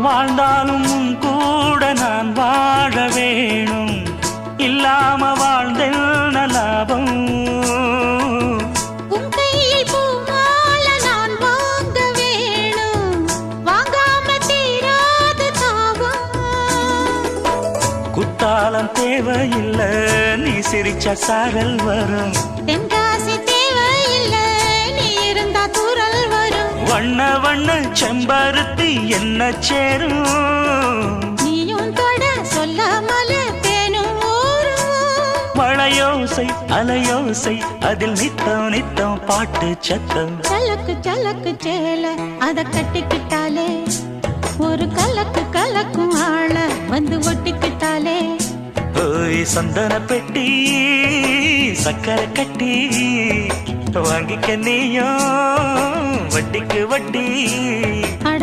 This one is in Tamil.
வாழ்ந்தாலும் உன் கூட நான் வாழ வேணும், இல்லாம வாழ்ந்தென்ன லாபம்? உன் கையில் பூமால நான் வாங்க வேணும், வாங்காம தீராத தாபம். குத்தாலம் தேவையில்லை, நீ சிரிச்ச சாரல் வரும். தென்காசி தேவையில்லை, நீ இருந்தா தூரல் வரும். வண்ண வண்ண செம்பருத்தி என்ன சேரும், நீயும் தொட சொல்லாமல தேனும் ஊரும். மழையோசை அலையோசை அதில் நித்தம் நித்தம் பாட்டு சத்தம். சலக்கு சலக்கு சேல அத கட்டிக்கிட்டாலே, ஒரு கலக்கு கலக்கும் ஆள வந்து ஒட்டிக்கிட்டாலே. ஓய் சந்தன பெட்டி சக்கரை கட்டி, வாங்கிக்க நீயும் வட்டிக்கு வட்டி. அட